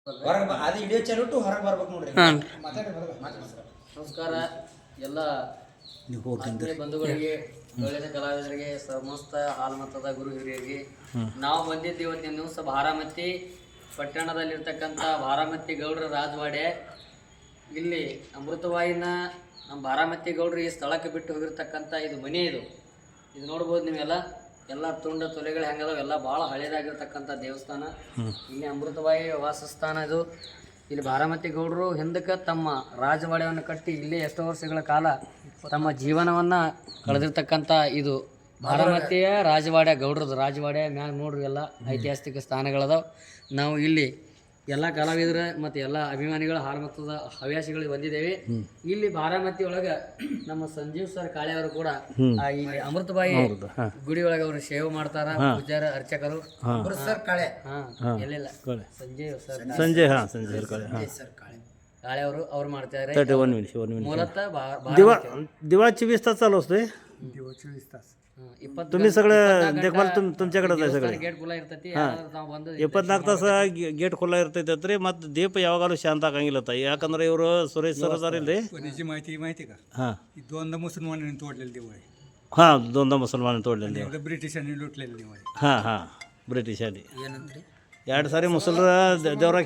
ಅದು ವಿಡಿಯೋ ಚಾಲಿಟ್ಟು ಹೊರಗೆ ಬರ್ಬೇಕು ನೋಡ್ರಿ. ನಮಸ್ಕಾರ ಎಲ್ಲ ಆತ್ಮೀಯ ಬಂಧುಗಳಿಗೆ, ಒಳ್ಳೆಯ ಕಲಾವಿದರಿಗೆ, ಸಮಸ್ತ ಹಾಲಮತದ ಗುರು ಹಿರಿಯರಿಗೆ ನಾವು ಬಂದಿದ್ದು ಇವತ್ತಿನ ದಿವಸ ಬಾರಾಮತಿ ಪಟ್ಟಣದಲ್ಲಿರ್ತಕ್ಕಂಥ ಬಾರಾಮತಿ ಗೌಡ್ರ ರಾಜವಾಡೆ. ಇಲ್ಲಿ ಅಮೃತವಾಯಿನ ನಮ್ಮ ಬಾರಾಮತಿ ಗೌಡ್ರು ಈ ಸ್ಥಳಕ್ಕೆ ಬಿಟ್ಟು ಹೋಗಿರ್ತಕ್ಕಂಥ ಇದು ಮನೆ. ಇದು ನೋಡ್ಬೋದು ನೀವೆಲ್ಲ. ಎಲ್ಲ ತುಂಡ ತೊಲೆಗಳು ಹೆಂಗದಾವ, ಎಲ್ಲ ಭಾಳ ಹಳೇದಾಗಿರ್ತಕ್ಕಂಥ ದೇವಸ್ಥಾನ. ಇಲ್ಲಿ ಅಮೃತವಾಯಿ ವಾಸಸ್ಥಾನ ಇದು. ಇಲ್ಲಿ ಬಾರಾಮತಿ ಗೌಡರು ಹಿಂದಕ್ಕೆ ತಮ್ಮ ರಾಜವಾಡೆಯನ್ನು ಕಟ್ಟಿ ಇಲ್ಲೇ ಎಷ್ಟೋ ವರ್ಷಗಳ ಕಾಲ ತಮ್ಮ ಜೀವನವನ್ನು ಕಳೆದಿರ್ತಕ್ಕಂಥ ಇದು ಬಾರಾಮತಿಯ ರಾಜವಾಡೆ, ಗೌಡ್ರದ್ದು ರಾಜವಾಡೆ. ಮ್ಯಾಗ ನೋಡ್ರಿ ಎಲ್ಲ ಐತಿಹಾಸಿಕ ಸ್ಥಾನಗಳದಾವ. ನಾವು ಇಲ್ಲಿ ಎಲ್ಲ ಕಲಾವಿದರು ಮತ್ತು ಎಲ್ಲ ಅಭಿಮಾನಿಗಳು ಹಾಲಮತದ ಹವ್ಯಾಸಿಗಳಿಗೆ ಬಂದಿದ್ದೇವೆ. ಇಲ್ಲಿ ಬಾರಾಮತಿ ಒಳಗೆ ನಮ್ಮ ಸಂಜೀವ್ ಸರ್ ಕಾಳೆ ಅವರು ಕೂಡ ಇಲ್ಲಿ ಅಮೃತಬಾಯಿ ಗುಡಿ ಒಳಗೆ ಅವರು ಸೇವೆ ಮಾಡ್ತಾರ. ಪೂಜಾರ ಅರ್ಚಕರು ಸರ್ ಕಾಳೆ ಎಲ್ಲೆಲ್ಲ ಸಂಜಯ್ काळे ಅವರು ಮಾಡ್ತಾರೆ. ಮೂಲತः दिवा 24 तास चालू असतोय. दिवा 24 तास. तुम्ही सगळं देखभाल तुमच्याकडे आहे सगळे. ಗೇಟ್ ಖುಲ್ಲಾ ಇರ್ತೈತಿ. 24 ತಾಸ ಗೇಟ್ ಖುಲ್ಲಾ ಇರ್ತೈತೆ ರೀ. ಮತ್ತು ದೀಪ ಯಾವಾಗಲೂ ಶಾಂತ ಆಗಂಗಿಲ್ಲ ತಾಯಿ. ಯಾಕಂದ್ರೆ ಇವರು ಸುರೇಶ್ ಸರ್ ಅದಾರಿಲ್ರಿ. माहिती का? हां दोनदा मुसलमानांनी तोडलेली दिवाळी. हां दोनदा मुसलमान तोडलेले. ब्रिटिशांनी लुटलेली दिवाळी. हां हां ब्रिटिशांनी 2 सारी मुसलमान देवरा